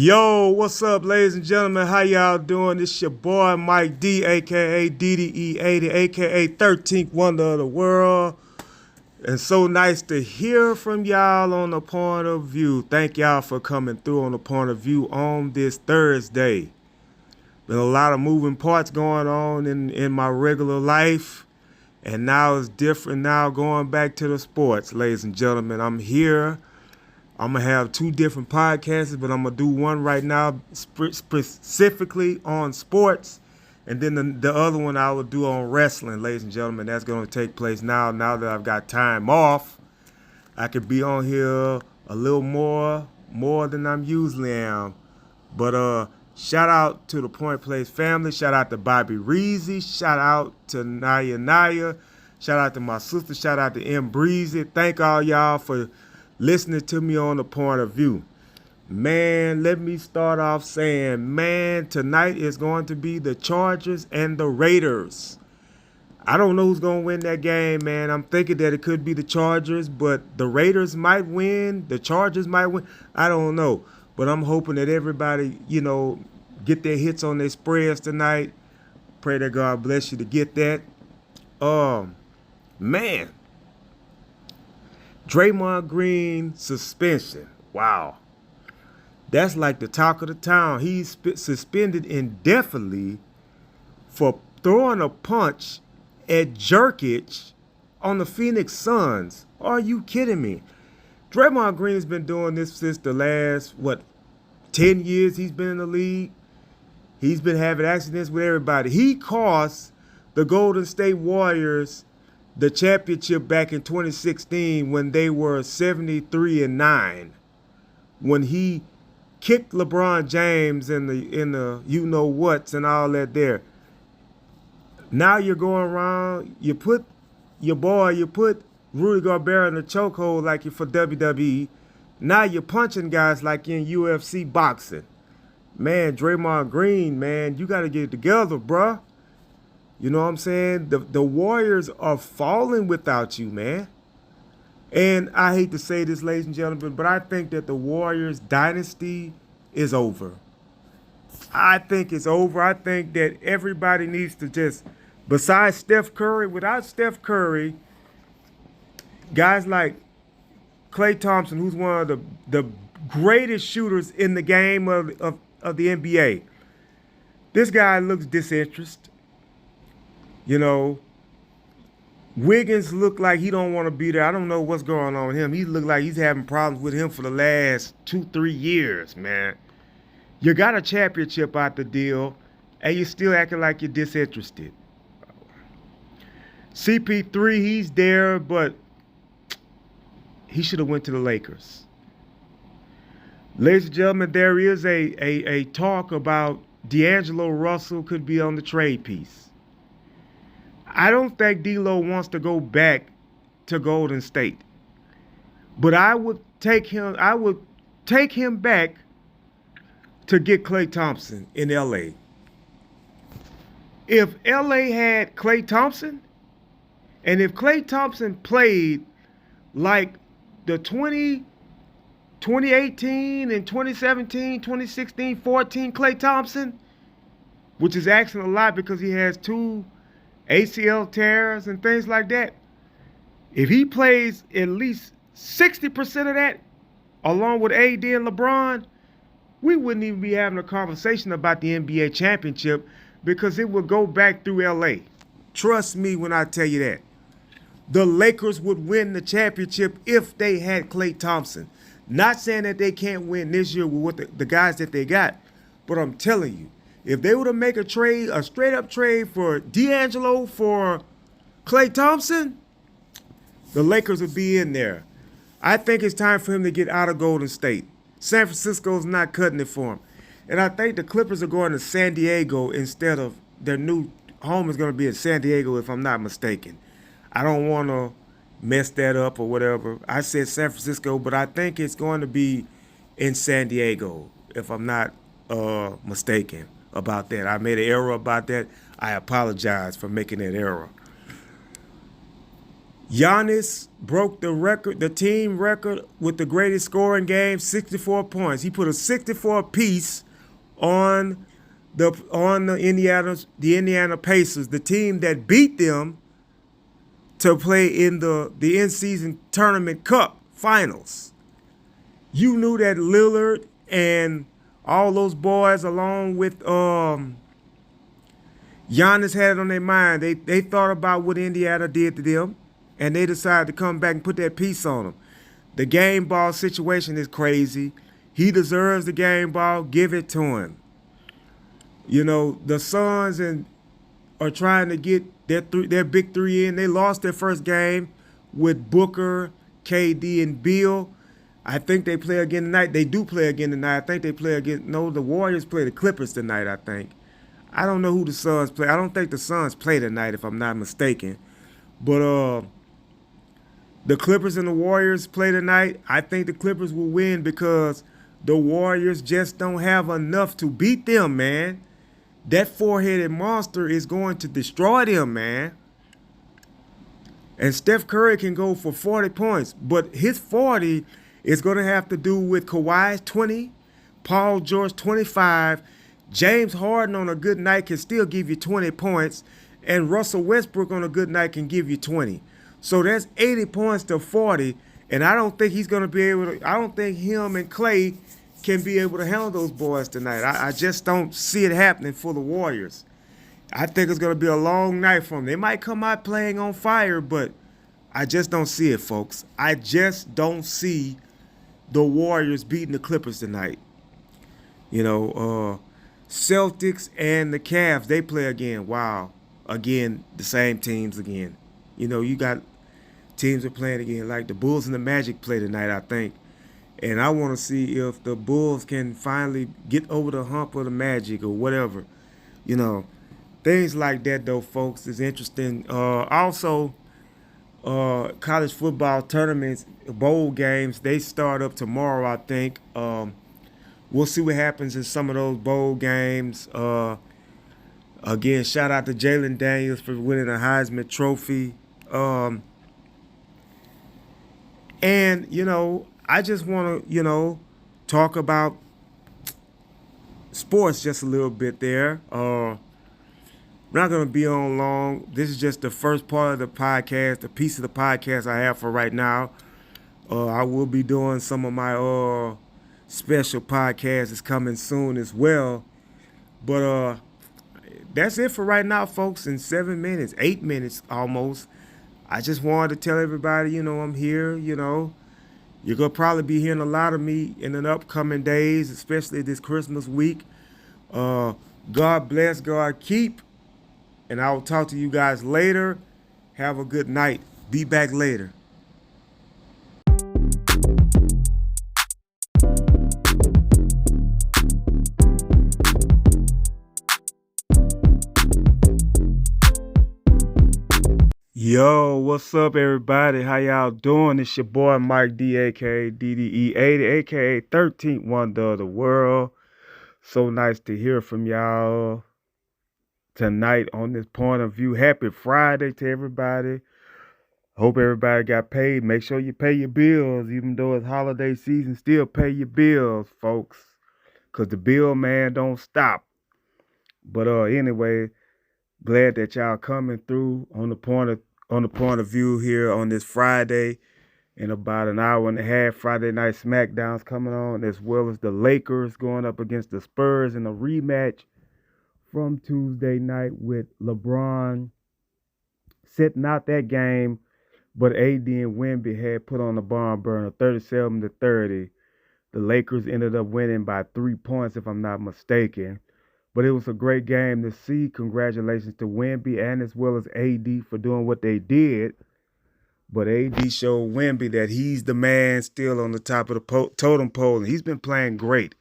Yo, what's up, ladies and gentlemen? How y'all doing? It's your boy Mike D, aka DDE80, aka 13th Wonder of the World. And so nice to hear from y'all on the point of view. Thank y'all for coming through on the point of view on this Thursday. Been a lot of moving parts going on in my regular life. And now it's different now going back to the sports, ladies and gentlemen. I'm here. I'm going to have two different podcasts, but I'm going to do one right now specifically on sports. And then the other one I will do on wrestling, ladies and gentlemen. That's going to take place now that I've got time off. I could be on here a little more than I'm usually am. But shout out to the Point Place family. Shout out to Bobby Reezy. Shout out to Naya. Shout out to my sister. Shout out to M. Breezy. Thank all y'all for listening to me on the point of view. Man, let me start off saying, man, tonight is going to be the Chargers and the Raiders. I don't know who's going to win that game, man. I'm thinking that it could be the Chargers, but the Raiders might win. The Chargers might win. I don't know. But I'm hoping that everybody, get their hits on their spreads tonight. Pray that God bless you to get that. Man. Draymond Green suspension. Wow. That's like the talk of the town. He's suspended indefinitely for throwing a punch at Jerkic on the Phoenix Suns. Are you kidding me? Draymond Green's been doing this since the last, 10 years he's been in the league. He's been having accidents with everybody. He cost the Golden State Warriors the championship back in 2016 when they were 73-9. When he kicked LeBron James in the you know whats and all that there. Now you're going around, you put Rudy Gobert in the chokehold like you for WWE. Now you're punching guys like in UFC boxing. Man, Draymond Green, man, you got to get it together, bruh. You know what I'm saying? The Warriors are falling without you, man. And I hate to say this, ladies and gentlemen, but I think that the Warriors dynasty is over. I think it's over. I think that everybody needs to just, besides Steph Curry, without Steph Curry, guys like Klay Thompson, who's one of the greatest shooters in the game of the NBA. This guy looks disinterested. Wiggins looked like he don't want to be there. I don't know what's going on with him. He looked like he's having problems with him for the last 2-3 years, man. You got a championship out the deal, and you're still acting like you're disinterested. CP3, he's there, but he should have went to the Lakers. Ladies and gentlemen, there is a talk about D'Angelo Russell could be on the trade piece. I don't think D'Lo wants to go back to Golden State. But I would take him back to get Klay Thompson in LA. If LA had Klay Thompson, and if Klay Thompson played like the 2018 and 2017, 2016, 14 Klay Thompson, which is asking a lot because he has 2 ACL tears and things like that. If he plays at least 60% of that, along with AD and LeBron, we wouldn't even be having a conversation about the NBA championship because it would go back through LA. Trust me when I tell you that. The Lakers would win the championship if they had Klay Thompson. Not saying that they can't win this year with what the guys that they got, but I'm telling you, if they were to make a straight up trade for D'Angelo for Klay Thompson, the Lakers would be in there. I think it's time for him to get out of Golden State. San Francisco's not cutting it for him. And I think the Clippers are going to San Diego instead of their new home is going to be in San Diego, if I'm not mistaken. I don't want to mess that up or whatever. I said San Francisco, but I think it's going to be in San Diego, if I'm not mistaken about that. I made an error about that. I apologize for making that error. Giannis broke the record, the team record with the greatest scoring game, 64 points. He put a 64 piece on the Indiana Pacers, the team that beat them to play in the in season tournament cup finals. You knew that Lillard and all those boys, along with Giannis, had it on their mind. They thought about what Indiana did to them, and they decided to come back and put that piece on them. The game ball situation is crazy. He deserves the game ball. Give it to him. You know, the Suns are trying to get their big three in. They lost their first game with Booker, KD, and Beal. I think they play again tonight. They do play again tonight. I think they play again. No, the Warriors play the Clippers tonight, I think. I don't know who the Suns play. I don't think the Suns play tonight, if I'm not mistaken. But the Clippers and the Warriors play tonight. I think the Clippers will win because the Warriors just don't have enough to beat them, man. That four-headed monster is going to destroy them, man. And Steph Curry can go for 40 points, but his 40 is going to have to do with Kawhi's 20, Paul George 25, James Harden on a good night can still give you 20 points, and Russell Westbrook on a good night can give you 20. So that's 80 points to 40, and I don't think he's going to be able to. I don't think him and Clay can be able to handle those boys tonight. I just don't see it happening for the Warriors. I think it's going to be a long night for them. They might come out playing on fire, but I just don't see it, folks. I just don't see the Warriors beating the Clippers tonight. You know, Celtics and the Cavs, they play again. Wow. Again, the same teams again. You know, you got teams are playing again. Like the Bulls and the Magic play tonight, I think. And I want to see if the Bulls can finally get over the hump of the Magic or whatever. You know, things like that, though, folks, is interesting. Also, college football tournaments, bowl games, they start up tomorrow, I think. We'll see what happens in some of those bowl games. Again, shout out to Jalen Daniels for winning a Heisman Trophy. And, you know, I just want to, talk about sports just a little bit there. I'm not going to be on long. This is just the first part of the podcast, the piece of the podcast I have for right now. I will be doing some of my special podcasts is coming soon as well. But that's it for right now, folks. In 7 minutes, 8 minutes almost. I just wanted to tell everybody, I'm here, You're going to probably be hearing a lot of me in the upcoming days, especially this Christmas week. God bless, God keep. And I will talk to you guys later. Have a good night. Be back later. Yo, what's up, everybody? How y'all doing? It's your boy Mike D, aka DDE80, aka 13th Wonder of the World. So nice to hear from y'all tonight on this point of view. Happy Friday to everybody. Hope everybody got paid. Make sure you pay your bills, even though it's holiday season. Still pay your bills, folks, cause the bill man don't stop. But anyway, glad that y'all coming through on the point of view here on this Friday. In about an hour and a half, Friday Night SmackDown's coming on, as well as the Lakers going up against the Spurs in a rematch from Tuesday night with LeBron sitting out that game, but AD and Wemby had put on the barn burner 37-30. The Lakers ended up winning by 3 points, if I'm not mistaken. But it was a great game to see. Congratulations to Wemby and as well as AD for doing what they did. But AD showed Wemby that he's the man still on the top of the totem pole, and he's been playing great.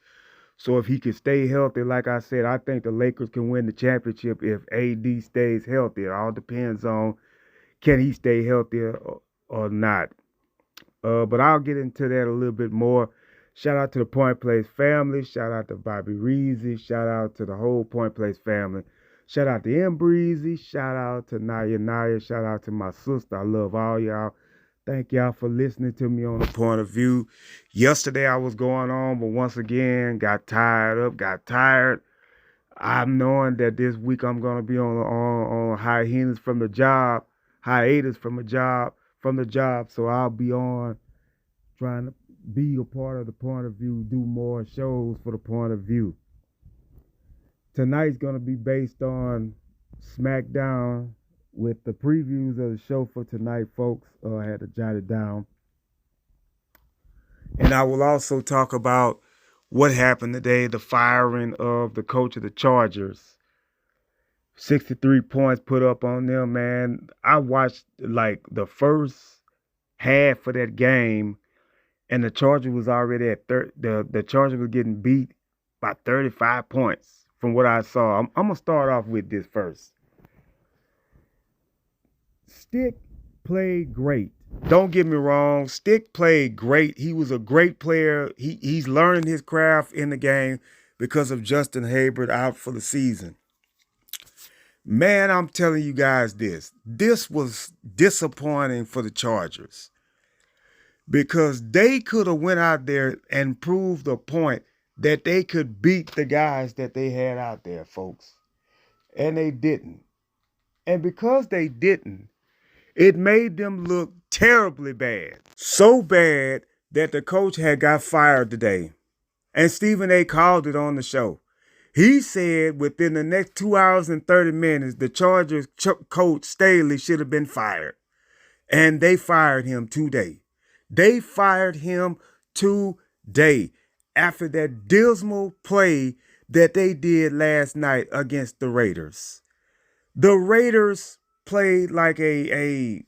So if he can stay healthy, like I said, I think the Lakers can win the championship if AD stays healthy. It all depends on can he stay healthy or not. But I'll get into that a little bit more. Shout out to the Point Place family. Shout out to Bobby Reezy. Shout out to the whole Point Place family. Shout out to M Breezy. Shout out to Naya. Shout out to my sister. I love all y'all. Thank y'all for listening to me on the point of view. Yesterday I was going on, but once again got tired. I'm knowing that this week I'm gonna be on hiatus from the job, from the job. So I'll be on trying to be a part of the point of view, do more shows for the point of view. Tonight's gonna be based on SmackDown with the previews of the show for tonight, folks. I had to jot it down. And I will also talk about what happened today, the firing of the coach of the Chargers. 63 points put up on them, man. I watched like the first half of that game, and the Chargers was already at the Chargers was getting beat by 35 points from what I saw. I'm gonna start off with this first. Stick played great. Don't get me wrong. Stick played great. He was a great player. He's learning his craft in the game because of Justin Herbert out for the season. Man, I'm telling you guys this. This was disappointing for the Chargers because they could have went out there and proved a point that they could beat the guys that they had out there, folks. And they didn't. And because they didn't, it made them look terribly bad. So bad that the coach had got fired today. And Stephen A. called it on the show. He said within the next 2 hours and 30 minutes, the Chargers coach Staley should have been fired. And they fired him today. They fired him today after that dismal play that they did last night against the Raiders. The Raiders played like a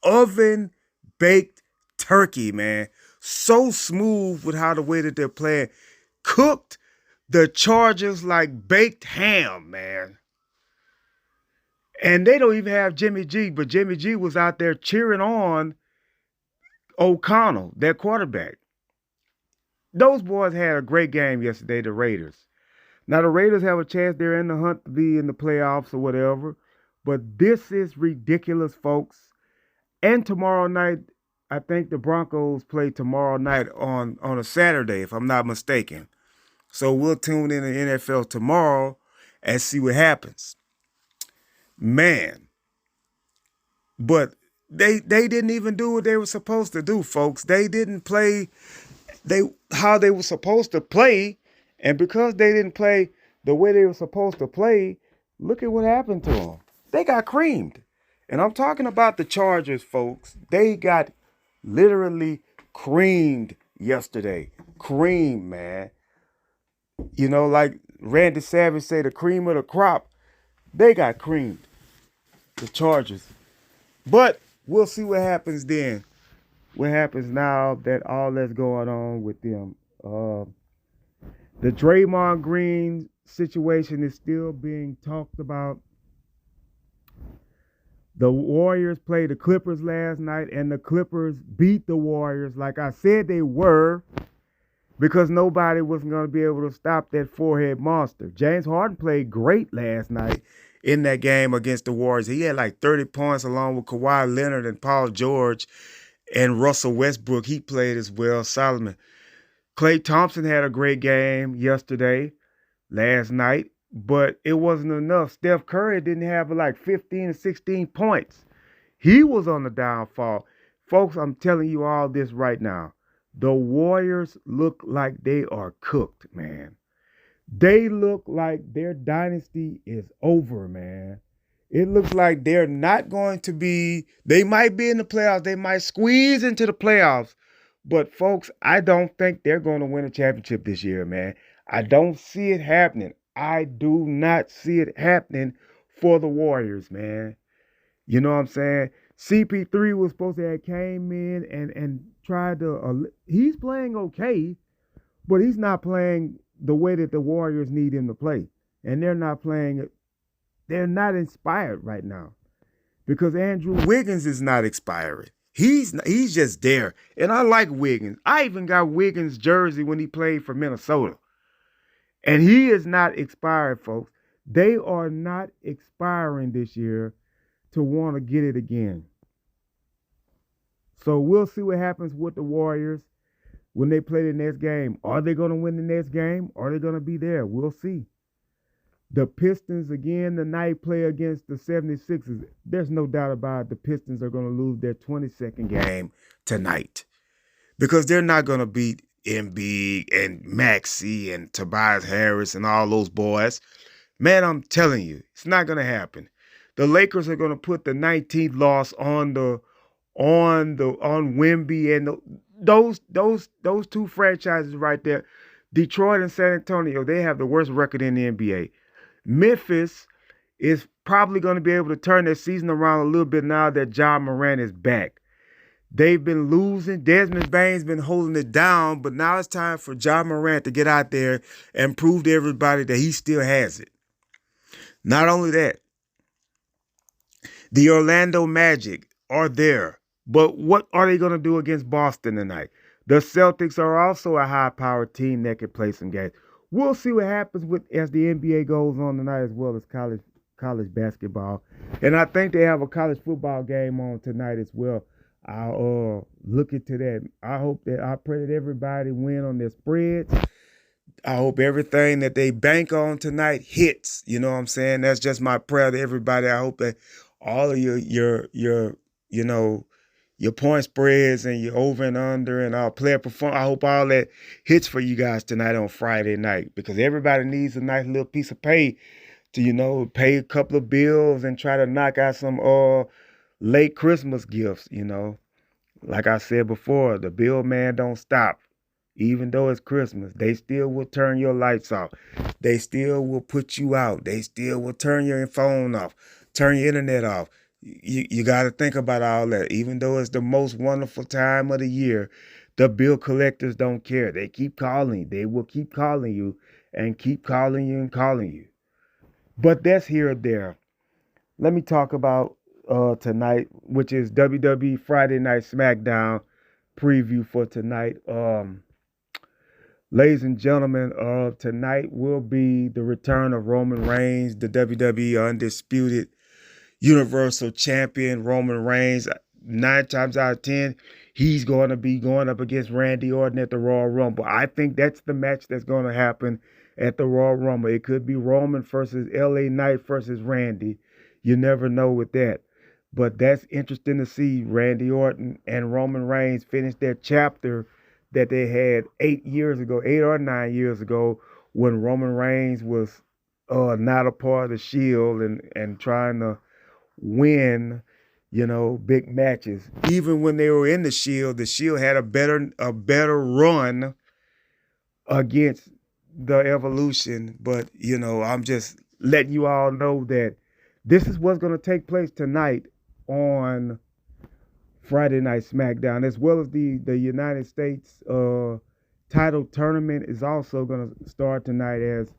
oven baked turkey, man. So smooth with how the way that they're playing. Cooked the Chargers like baked ham, man. And they don't even have Jimmy G, but Jimmy G was out there cheering on O'Connell, their quarterback. Those boys had a great game yesterday, the Raiders. Now, the Raiders have a chance. They're in the hunt to be in the playoffs or whatever. But this is ridiculous, folks. And tomorrow night, I think the Broncos play tomorrow night on a Saturday, if I'm not mistaken. So we'll tune in to the NFL tomorrow and see what happens. Man. But they didn't even do what they were supposed to do, folks. They didn't play how they were supposed to play. And because they didn't play the way they were supposed to play, look at what happened to them. They got creamed. And I'm talking about the Chargers, folks. They got literally creamed yesterday. Cream, man. You know, like Randy Savage say, the cream of the crop. They got creamed. The Chargers. But we'll see what happens then. What happens now that all that's going on with them. The Draymond Green situation is still being talked about. The Warriors played the Clippers last night, and the Clippers beat the Warriors like I said they were, because nobody was going to be able to stop that forehead monster. James Harden played great last night in that game against the Warriors. He had like 30 points along with Kawhi Leonard and Paul George and Russell Westbrook. He played as well. Solomon. Klay Thompson had a great game last night, but it wasn't enough. Steph Curry didn't have like 15 or 16 points. He was on the downfall. Folks, I'm telling you all this right now. The Warriors look like they are cooked, man. They look like their dynasty is over, man. It looks like they're not going to be, they might be in the playoffs. They might squeeze into the playoffs. But, folks, I don't think they're going to win a championship this year, man. I don't see it happening. I do not see it happening for the Warriors, man. You know what I'm saying? CP3 was supposed to have came in and tried to, he's playing okay, but he's not playing the way that the Warriors need him to play. And they're not inspired right now because Andrew Wiggins is not inspiring. He's just there. And I like Wiggins. I even got Wiggins' jersey when he played for Minnesota. And he is not expired, folks. They are not expiring this year to want to get it again. So we'll see what happens with the Warriors when they play the next game. Are they going to win the next game? Are they going to be there? We'll see. The Pistons, again, tonight play against the 76ers. There's no doubt about it. The Pistons are going to lose their 22nd game tonight because they're not going to beat Embiid and Maxey and Tobias Harris and all those boys. Man, I'm telling you, it's not going to happen. The Lakers are going to put the 19th loss on Wemby and those two franchises right there. Detroit and San Antonio, they have the worst record in the NBA. Memphis is probably going to be able to turn their season around a little bit now that Ja Morant is back. They've been losing. Desmond Bane's been holding it down, but now it's time for Ja Morant to get out there and prove to everybody that he still has it. Not only that, the Orlando Magic are there, but what are they going to do against Boston tonight? The Celtics are also a high-powered team that can play some games. We'll see what happens as the NBA goes on tonight, as well as college basketball. And I think they have a college football game on tonight as well. I'll look into that. I pray that everybody win on their spreads. I hope everything that they bank on tonight hits. You know what I'm saying? That's just my prayer to everybody. I hope that all of your point spreads and your over and under and our player perform. I hope all that hits for you guys tonight on Friday night, because everybody needs a nice little piece of pay to, pay a couple of bills and try to knock out some late Christmas gifts, Like I said before, the bill man don't stop. Even though it's Christmas, they still will turn your lights off. They still will put you out. They still will turn your phone off, turn your internet off. You got to think about all that. Even though it's the most wonderful time of the year, the bill collectors don't care. They keep calling. They will keep calling you and keep calling you and calling you. But that's here or there. Let me talk about tonight, which is WWE Friday Night SmackDown preview for tonight. Ladies and gentlemen, tonight will be the return of Roman Reigns, the WWE Undisputed Universal Champion. Roman Reigns, 9 times out of 10, he's going to be going up against Randy Orton at the Royal Rumble. I think that's the match that's going to happen at the Royal Rumble. It could be Roman versus LA Knight versus Randy. You never know with that. But that's interesting to see Randy Orton and Roman Reigns finish their chapter that they had 8 or 9 years ago, when Roman Reigns was not a part of the Shield and trying to win, big matches. Even when they were in the Shield had a better run against the Evolution. But, I'm just letting you all know that this is what's going to take place tonight on Friday Night SmackDown, as well as the United States title tournament is also going to start tonight as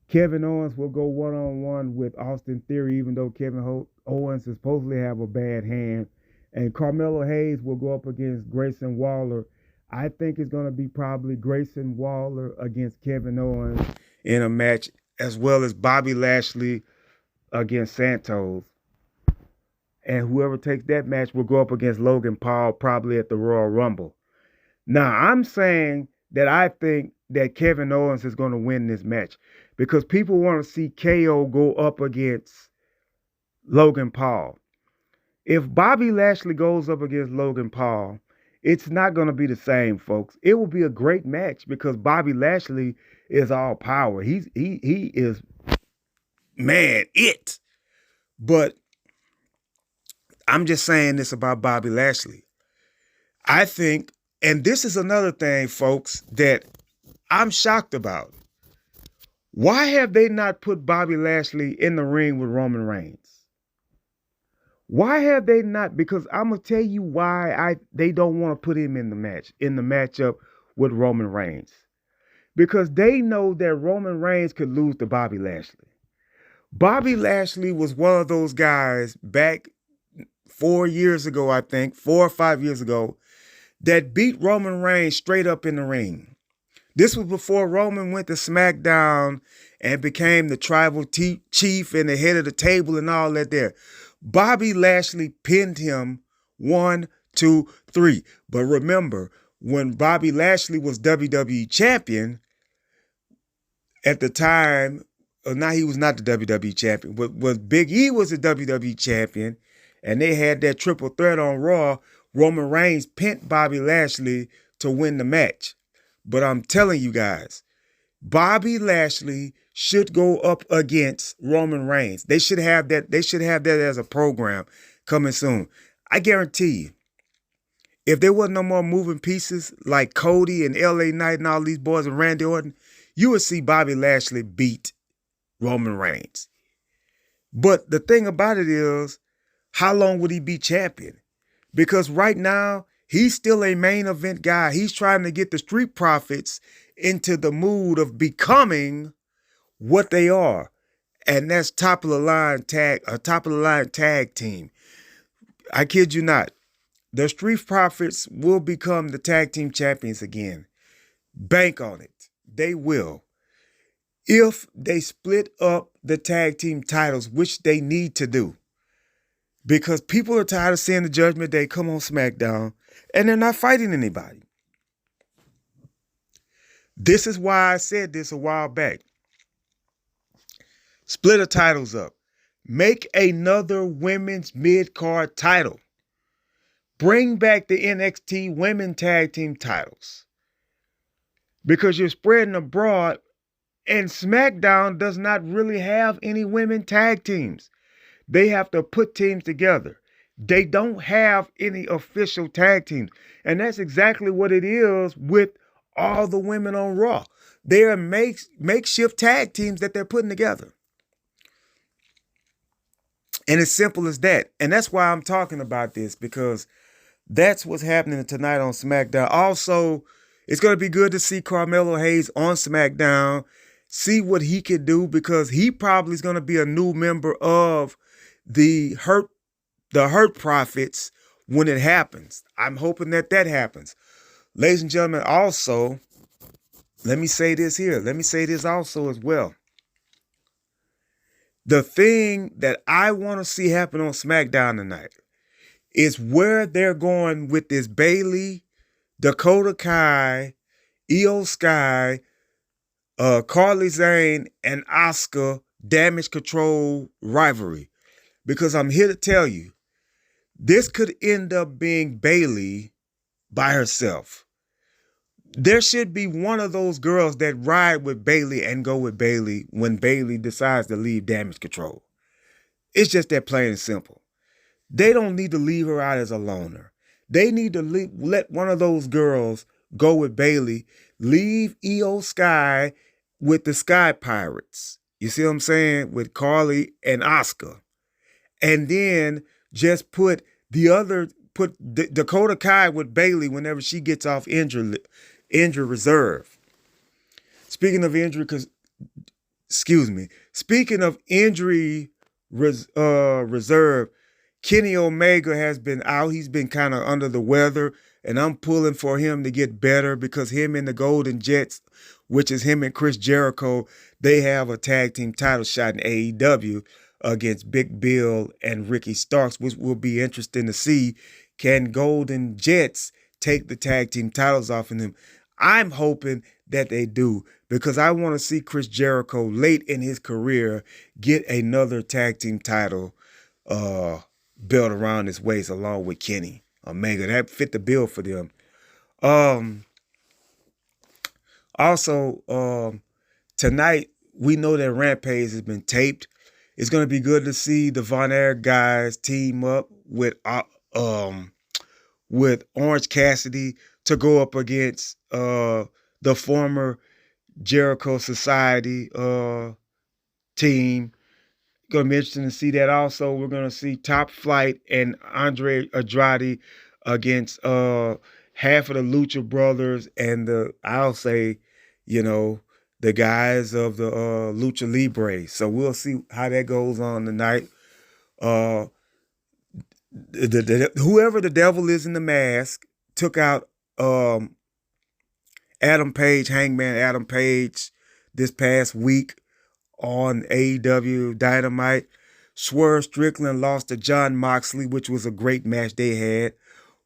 Kevin Owens will go one-on-one with Austin Theory, even though Kevin Owens supposedly have a bad hand, and Carmelo Hayes will go up against Grayson Waller. I think it's going to be probably Grayson Waller against Kevin Owens in a match, as well as Bobby Lashley against Santos. And whoever takes that match will go up against Logan Paul, probably at the Royal Rumble. Now, I'm saying that I think that Kevin Owens is going to win this match, because people want to see KO go up against Logan Paul. If Bobby Lashley goes up against Logan Paul, it's not going to be the same, folks. It will be a great match because Bobby Lashley is all power. He is, man, it. But I'm just saying this about Bobby Lashley. I think, and this is another thing, folks, that I'm shocked about. Why have they not put Bobby Lashley in the ring with Roman Reigns? Why have they not? Because I'm going to tell you why they don't want to put him in the matchup with Roman Reigns. Because they know that Roman Reigns could lose to Bobby Lashley. Bobby Lashley was one of those guys back 4 years ago, I think, 4 or 5 years ago, that beat Roman Reigns straight up in the ring. This was before Roman went to SmackDown and became the tribal chief and the head of the table and all that there. Bobby Lashley pinned him 1, 2, 3. But remember, when Bobby Lashley was WWE champion at the time, now he was not the WWE champion, but was Big E was the WWE champion, and they had that triple threat on Raw. Roman Reigns pinned Bobby Lashley to win the match. But I'm telling you guys, Bobby Lashley should go up against Roman Reigns. They should have that. They should have that as a program coming soon. I guarantee you, if there was no more moving pieces like Cody and LA Knight and all these boys and Randy Orton, you would see Bobby Lashley beat Roman Reigns. But the thing about it is, how long would he be champion? Because right now, he's still a main event guy. He's trying to get the Street Profits into the mood of becoming what they are. And that's top of the line tag team. I kid you not. The Street Profits will become the tag team champions again. Bank on it. They will. If they split up the tag team titles, which they need to do. Because people are tired of seeing the Judgment Day come on SmackDown and they're not fighting anybody. This is why I said this a while back. Split the titles up. Make another women's mid-card title. Bring back the NXT women tag team titles. Because you're spreading abroad and SmackDown does not really have any women tag teams. They have to put teams together. They don't have any official tag teams. And that's exactly what it is with all the women on Raw. They're makeshift tag teams that they're putting together. And it's simple as that. And that's why I'm talking about this, because that's what's happening tonight on SmackDown. Also, it's going to be good to see Carmelo Hayes on SmackDown, see what he can do, because he probably is going to be a new member of the Hurt Profits when it happens. I'm hoping that happens. Ladies and gentlemen, also, let me say this here. Let me say this also as well. The thing that I want to see happen on SmackDown tonight is where they're going with this Bayley, Dakota Kai, Io Sky, Carly Zane, and Asuka Damage Control rivalry. Because I'm here to tell you, this could end up being Bayley by herself. There should be one of those girls that ride with Bayley and go with Bayley when Bayley decides to leave Damage Control. It's just that plain and simple. They don't need to leave her out as a loner. They need to let one of those girls go with Bayley, leave Io Sky with the Sky Pirates. You see what I'm saying? With Carly and Asuka. And then just put Dakota Kai with Bayley whenever she gets off injury reserve. Speaking of injury reserve, Kenny Omega has been out. He's been kind of under the weather, and I'm pulling for him to get better, because him and the Golden Jets, which is him and Chris Jericho, they have a tag team title shot in AEW against Big Bill and Ricky Starks, which will be interesting to see. Can Golden Jets take the tag team titles off of them? I'm hoping that they do, because I want to see Chris Jericho late in his career get another tag team title belt around his waist along with Kenny Omega. That fit the bill for them. Also, tonight, we know that Rampage has been taped. It's going to be good to see the Von Erich guys team up with Orange Cassidy to go up against the former Jericho Society team. Going to be interesting to see that. Also, we're going to see Top Flight and Andre Andrade against half of the Lucha Brothers and the guys of the Lucha Libre. So we'll see how that goes on tonight. Whoever the devil is in the mask took out Adam Page, Hangman Adam Page, this past week on AEW Dynamite. Swerve Strickland lost to John Moxley, which was a great match they had.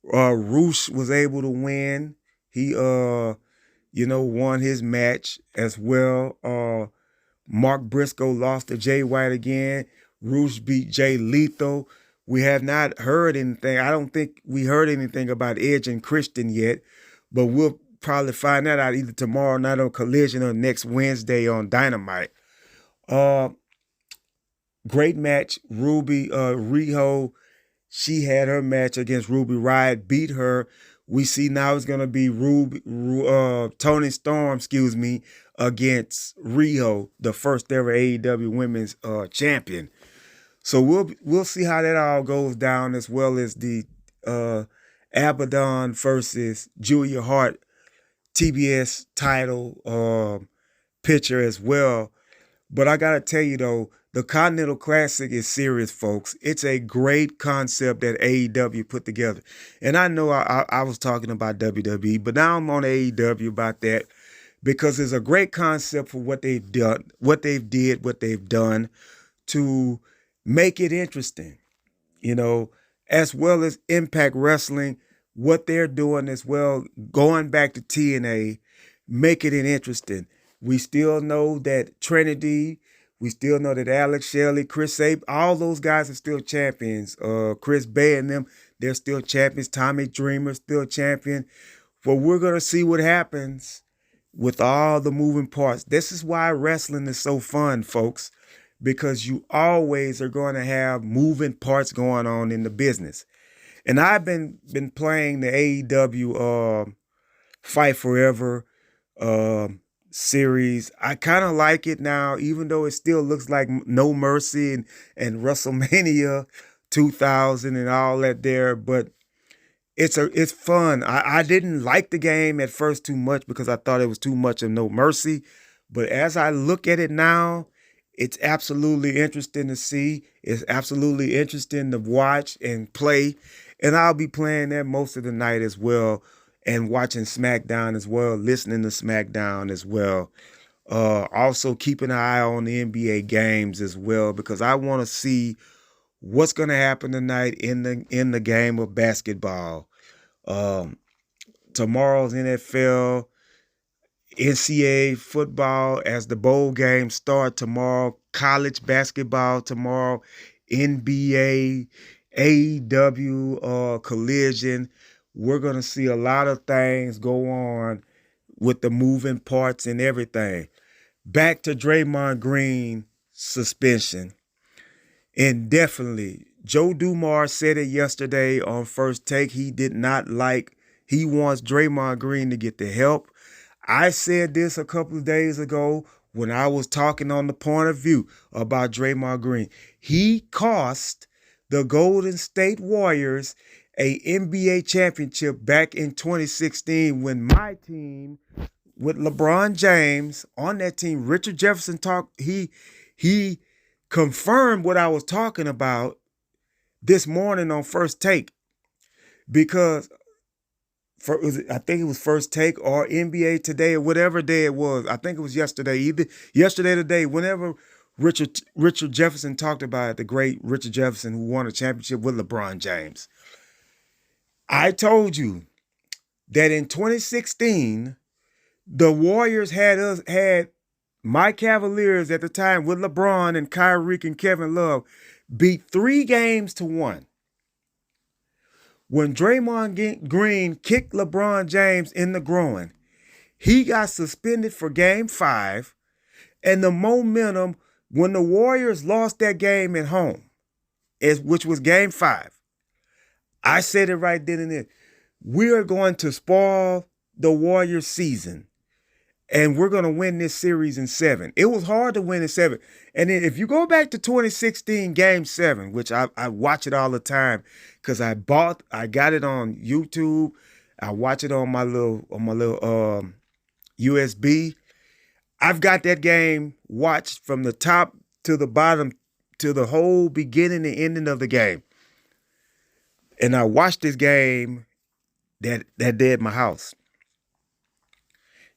Roosh was able to win. He won his match as well. Mark Briscoe lost to Jay White again. Roosh beat Jay Lethal. We have not heard anything. I don't think we heard anything about Edge and Christian yet, but we'll probably find that out either tomorrow night on Collision or next Wednesday on Dynamite. Great match. Riho, she had her match against Ruby Riott, beat her. We see now it's gonna be Toni Storm, against Riho, the first ever AEW Women's Champion. So we'll see how that all goes down, as well as the Abaddon versus Julia Hart TBS title picture as well. But I gotta tell you though, the Continental Classic is serious, folks. It's a great concept that AEW put together. And I know I was talking about WWE, but now I'm on AEW about that because it's a great concept for what they've done, what they've done to make it interesting, as well as Impact Wrestling, what they're doing as well, going back to TNA, making it interesting. We still know that Trinity, we still know that Alex Shelley, Chris Sabin, all those guys are still champions. Chris Bay and them, they're still champions. Tommy Dreamer still champion. But we're going to see what happens with all the moving parts. This is why wrestling is so fun, folks, because you always are going to have moving parts going on in the business. And I've been playing the AEW Fight Forever series. I kind of like it now, even though it still looks like No Mercy and WrestleMania 2000 and all that there, but it's fun. I didn't like the game at first too much because I thought it was too much of No Mercy, but as I look at it now, it's absolutely interesting to see. It's absolutely interesting to watch and play, and I'll be playing that most of the night as well, and watching SmackDown as well, listening to SmackDown as well. Also keeping an eye on the NBA games as well, because I want to see what's going to happen tonight in the game of basketball. Tomorrow's NFL, NCAA football as the bowl games start tomorrow, college basketball tomorrow, NBA, AEW Collision. We're going to see a lot of things go on with the moving parts and everything. Back to Draymond Green suspension. Indefinitely. Joe Dumars said it yesterday on First Take. He wants Draymond Green to get the help. I said this a couple of days ago when I was talking on the point of view about Draymond Green. He cost the Golden State Warriors a NBA championship back in 2016 when my team, with LeBron James on that team, Richard Jefferson he confirmed what I was talking about this morning on First Take, because I think it was First Take or NBA Today or whatever day it was. I think it was yesterday, either yesterday or today, whenever Richard Jefferson talked about it, the great Richard Jefferson who won a championship with LeBron James. I told you that in 2016, the Warriors had my Cavaliers at the time with LeBron and Kyrie and Kevin Love beat 3-1. When Draymond Green kicked LeBron James in the groin, he got suspended for Game 5, and the momentum, when the Warriors lost that game at home, which was Game 5, I said it right then and there. We are going to spoil the Warriors season, and we're going to win this series in 7. It was hard to win in 7. And then if you go back to 2016 Game 7, which I watch it all the time because I got it on YouTube. I watch it on my little USB. I've got that game watched from the top to the bottom to the whole beginning and ending of the game. And I watched this game that day at my house.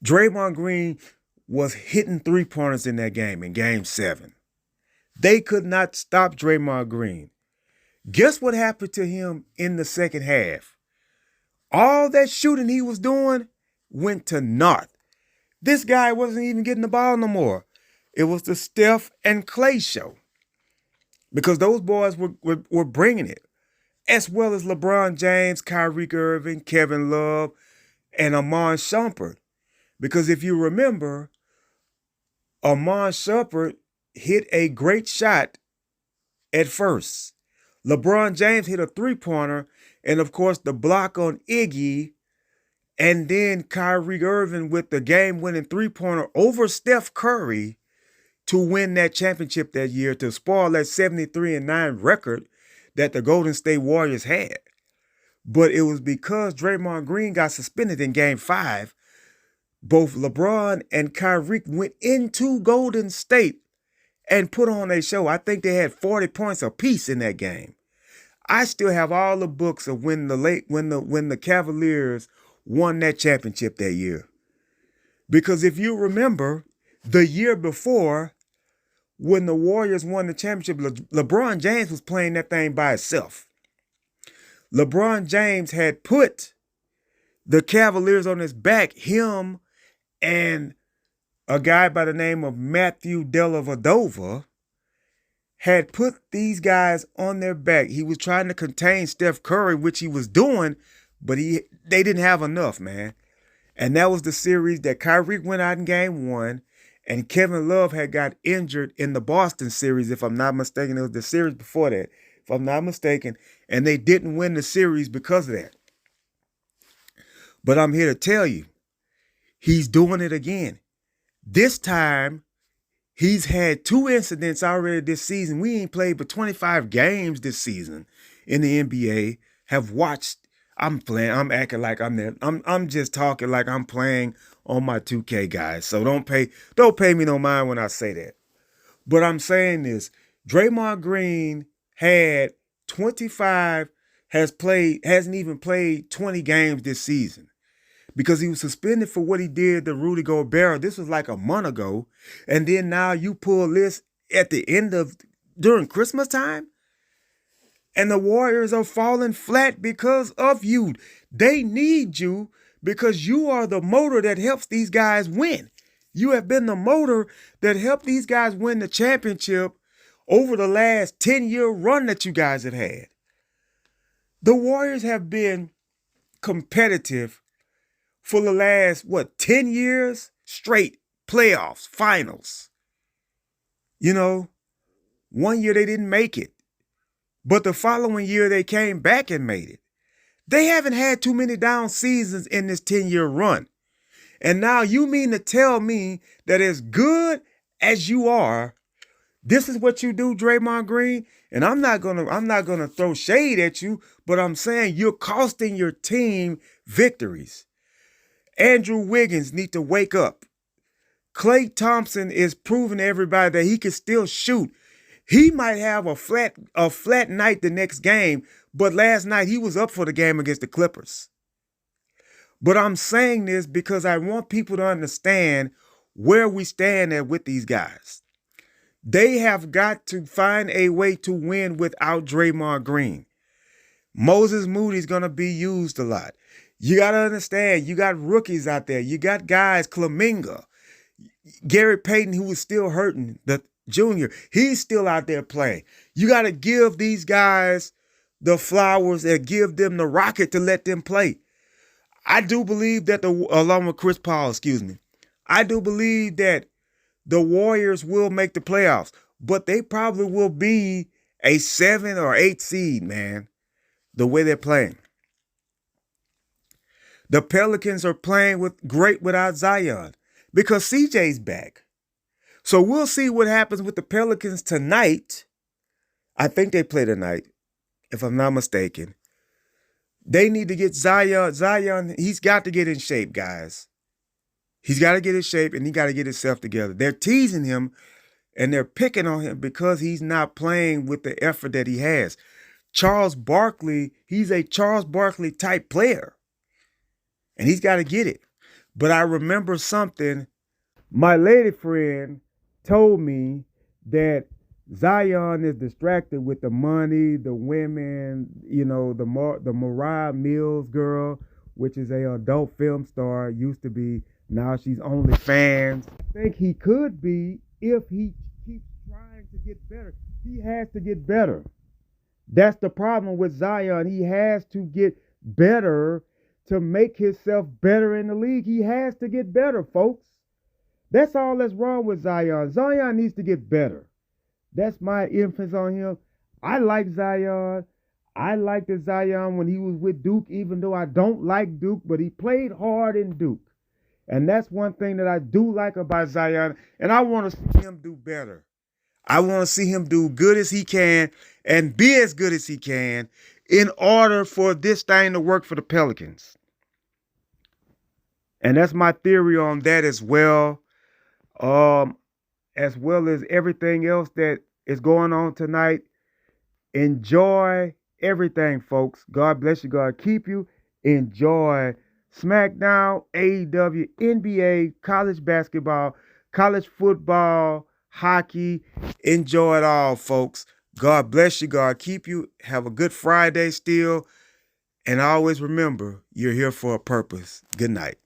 Draymond Green was hitting three-pointers in that game, in game 7. They could not stop Draymond Green. Guess what happened to him in the second half? All that shooting he was doing went to naught. This guy wasn't even getting the ball no more. It was the Steph and Clay show. Because those boys were bringing it. As well as LeBron James, Kyrie Irving, Kevin Love, and Amon Shumpert. Because if you remember, Amon Shumpert hit a great shot at first. LeBron James hit a three-pointer, and of course the block on Iggy, and then Kyrie Irving with the game-winning three-pointer over Steph Curry to win that championship that year, to spoil that 73-9 record that the Golden State Warriors had. But it was because Draymond Green got suspended in game 5. Both LeBron and Kyrie went into Golden State and put on a show. I think they had 40 points apiece in that game. I still have all the books of when the Cavaliers won that championship that year. Because if you remember, the year before, when the Warriors won the championship, LeBron James was playing that thing by himself. LeBron James had put the Cavaliers on his back, him and a guy by the name of Matthew Dellavedova had put these guys on their back. He was trying to contain Steph Curry, which he was doing, but they didn't have enough, man. And that was the series that Kyrie went out in game 1, and Kevin Love had got injured in the Boston series, if I'm not mistaken. It was the series before that, if I'm not mistaken, and they didn't win the series because of that. But I'm here to tell you, he's doing it again. This time, he's had 2 incidents already this season. We ain't played but 25 games this season in the NBA. Have watched. I'm acting like I'm there. I'm just talking like I'm playing on my 2K, guys. So don't pay me no mind when I say that. But I'm saying this. Draymond Green had 25, hasn't even played 20 games this season. Because he was suspended for what he did to Rudy Gobert. This was like a month ago. And then now you pull this at the end of, during Christmas time? And the Warriors are falling flat because of you. They need you because you are the motor that helps these guys win. You have been the motor that helped these guys win the championship over the last 10-year run that you guys have had. The Warriors have been competitive for the last, 10 years straight, playoffs, finals. You know, one year they didn't make it. But the following year they came back and made it. They haven't had too many down seasons in this 10-year run. And now you mean to tell me that as good as you are, this is what you do, Draymond Green? And I'm not gonna throw shade at you, but I'm saying you're costing your team victories. Andrew Wiggins need to wake up. Klay Thompson is proving to everybody that he can still shoot. He might have a flat night the next game, but last night he was up for the game against the Clippers. But I'm saying this because I want people to understand where we stand at with these guys. They have got to find a way to win without Draymond Green. Moses Moody's going to be used a lot. You got to understand, you got rookies out there. You got guys, Kuminga, Gary Payton, who is still hurting, the junior. He's still out there playing. You got to give these guys the flowers and give them the rocket to let them play. I do believe that along with Chris Paul, I do believe that the Warriors will make the playoffs, but they probably will be a 7 or 8 seed, man, the way they're playing. The Pelicans are playing great without Zion because CJ's back. So we'll see what happens with the Pelicans tonight. I think they play tonight, if I'm not mistaken. They need to get Zion. Zion, he's got to get in shape, guys. He's got to get in shape, and he got to get himself together. They're teasing him, and they're picking on him because he's not playing with the effort that he has. Charles Barkley, he's a Charles Barkley type player, and he's got to get it. But I remember something my lady friend told me, that Zion is distracted with the money, the women, the Mariah Mills girl, which is a adult film star, used to be. Now she's only fans. I think he could be if he keeps trying to get better. He has to get better. That's the problem with Zion. He has to get better to make himself better in the league. He has to get better, folks. That's all that's wrong with Zion. Zion needs to get better. That's my emphasis on him. I like Zion. I liked the Zion when he was with Duke, even though I don't like Duke, but he played hard in Duke. And that's one thing that I do like about Zion. And I want to see him do better. I want to see him do good as he can and be as good as he can in order for this thing to work for the Pelicans. And that's my theory on that as well. As well as everything else that is going on tonight. Enjoy everything, folks. God bless you. God keep you. Enjoy SmackDown, AEW, NBA, college basketball, college football, hockey. Enjoy it all, folks. God bless you. God keep you. Have a good Friday still. And always remember, you're here for a purpose. Good night.